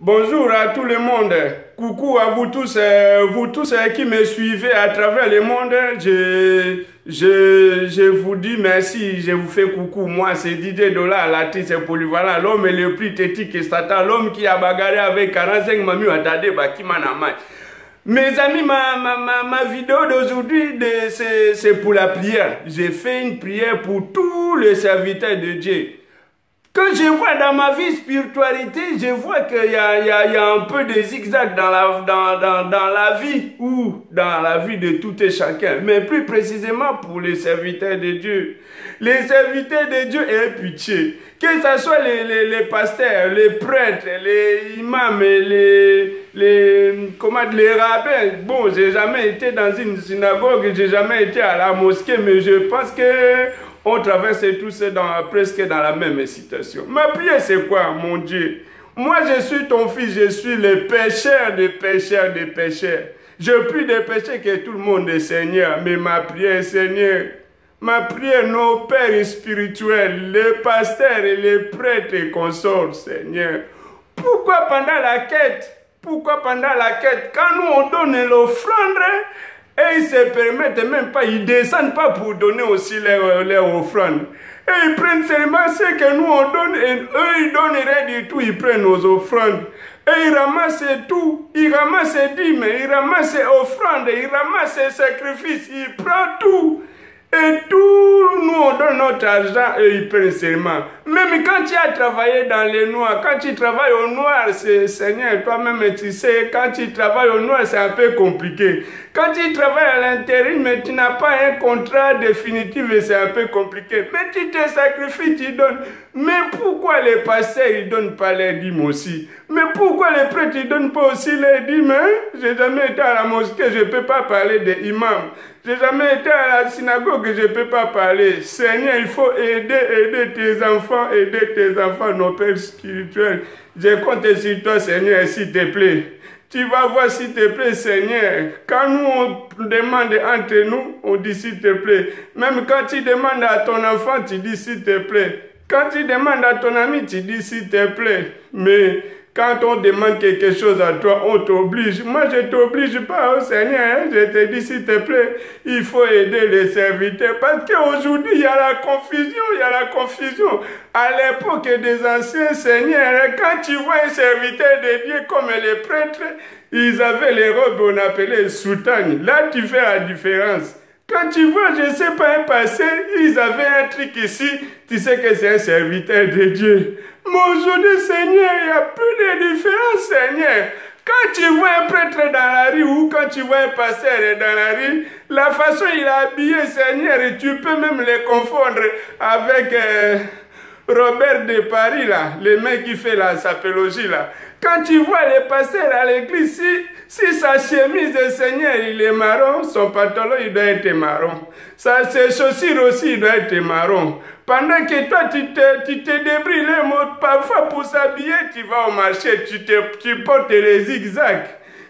Bonjour à tout le monde. Coucou à vous tous qui me suivez à travers le monde. Je vous dis merci, je vous fais coucou. Moi, c'est Didier Dollar, l'artiste polyvalent, l'homme le plus têtu que Satan, l'homme qui a bagarré avec 45 mamies à Tade Bakimanamai. Mes amis, ma vidéo d'aujourd'hui, c'est pour la prière. J'ai fait une prière pour tous les serviteurs de Dieu. Quand je vois dans ma vie spiritualité, je vois qu'il y a un peu de zigzag dans la vie ou dans la vie de tout et chacun. Mais plus précisément pour les serviteurs de Dieu. Les serviteurs de Dieu aient pitié. Que ce soit les pasteurs, les prêtres, les imams, les rabbins. Bon, j'ai jamais été dans une synagogue, j'ai jamais été à la mosquée, mais je pense que on traverse tous presque dans la même situation. Ma prière, c'est quoi, mon Dieu? Moi, je suis ton fils, je suis le pécheur des pécheurs des pécheurs. Je prie des péchés que tout le monde est Seigneur, mais ma prière, Seigneur, ma prière, nos pères spirituels, les pasteurs et les prêtres et consorts, Seigneur. Pourquoi pendant la quête, quand nous on donne l'offrande, et ils se permettent même pas, ils descendent pas pour donner aussi leur offrande. Et ils prennent seulement ce que nous on donne, et eux ils donnent rien du tout, ils prennent nos offrandes. Et ils ramassent tout, ils ramassent dîmes, ils ramassent offrandes, ils ramassent sacrifices, ils prennent tout. Et tout, nous on donne notre argent et ils prennent seulement. Même quand tu as travaillé dans les noirs, quand tu travailles au noir, Seigneur, toi-même tu sais, quand tu travailles au noir, c'est un peu compliqué. Quand tu travailles à l'intérim, mais tu n'as pas un contrat définitif et c'est un peu compliqué. Mais tu te sacrifies, tu donnes. Mais pourquoi les pasteurs, ils ne donnent pas les dîmes aussi? Mais pourquoi les prêtres, ils ne donnent pas aussi les dîmes? J'ai jamais été à la mosquée, je ne peux pas parler des imams. J'ai jamais été à la synagogue, je ne peux pas parler. Seigneur, il faut aider tes enfants, nos pères spirituels. Je compte sur toi, Seigneur, s'il te plaît. Tu vas voir, s'il te plaît, Seigneur. Quand nous, on demande entre nous, on dit, s'il te plaît. Même quand tu demandes à ton enfant, tu dis, s'il te plaît. Quand tu demandes à ton ami, tu dis, s'il te plaît. Mais quand on demande quelque chose à toi, on t'oblige. Moi, je ne t'oblige pas, oh Seigneur. Hein? Je te dis, s'il te plaît, il faut aider les serviteurs. Parce qu'aujourd'hui, il y a la confusion, À l'époque des anciens seigneurs, quand tu vois un serviteur de Dieu comme les prêtres, ils avaient les robes, on appelait soutanes. Là, tu fais la différence. Quand tu vois, je ne sais pas, un passé, ils avaient un truc ici, tu sais que c'est un serviteur de Dieu. Mais aujourd'hui, Seigneur, il n'y a plus de différence, Seigneur. Quand tu vois un prêtre dans la rue ou quand tu vois un pasteur dans la rue, la façon il est habillé, Seigneur, et tu peux même les confondre avec Robert de Paris, là, le mec qui fait la sapologie, là. Quand tu vois les pasteurs à l'église, si sa chemise de Seigneur, il est marron, son pantalon, il doit être marron. Ses chaussures aussi, il doit être marron. Pendant que toi, tu te débrouilles les mots, parfois pour s'habiller, tu vas au marché, tu portes les zigzags,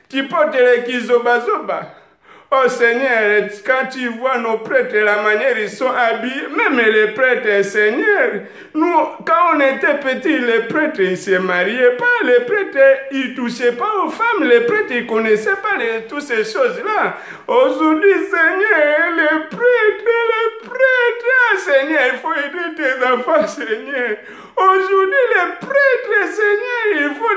tu portes les kizobazoba. Oh Seigneur, quand tu vois nos prêtres, la manière ils sont habillés, même les prêtres, Seigneur, nous, quand on était petits, les prêtres, ils ne se mariaient pas, les prêtres, ils ne touchaient pas aux femmes, les prêtres, ils ne connaissaient pas toutes ces choses-là. Aujourd'hui, Seigneur, les prêtres, Seigneur, il faut aider tes enfants, Seigneur. Aujourd'hui, les prêtres, Seigneur, il faut...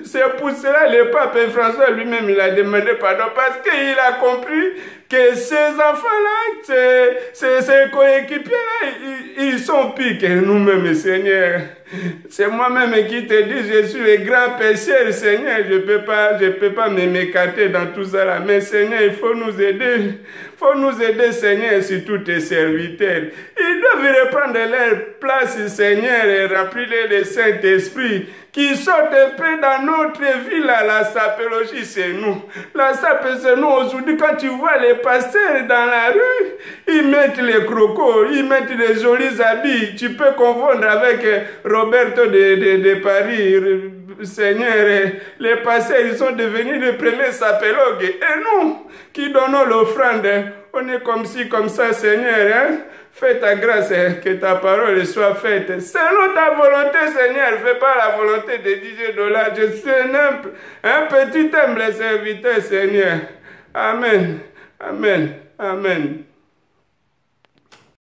C'est pour cela le pape François lui-même, il a demandé pardon parce qu'il a compris que ces enfants-là, ces coéquipiers-là, ils sont pires que nous-mêmes, Seigneur. C'est moi-même qui te dis, je suis le grand pécheur, Seigneur, je ne peux pas m'écarter dans tout ça là. Mais Seigneur, il faut nous aider. Il faut nous aider, Seigneur, sur tous tes serviteurs. Ils doivent reprendre leur place, Seigneur, et remplir le Saint-Esprit qui sortent un peu dans notre vie, là, la sapologie, c'est nous. La sapologie, c'est nous. Aujourd'hui, quand tu vois les pasteurs dans la rue, ils mettent les crocos, ils mettent les jolis habits. Tu peux confondre avec Roberto de Paris, Seigneur. Les pasteurs, ils sont devenus les premiers sapologues. Et nous, qui donnons l'offrande, on est comme ci, comme ça, Seigneur. Hein? Fais ta grâce et que ta parole soit faite. Selon ta volonté, Seigneur, fais pas la volonté de DJ Dollar. Je suis un petit humble serviteur, Seigneur. Amen. Amen. Amen.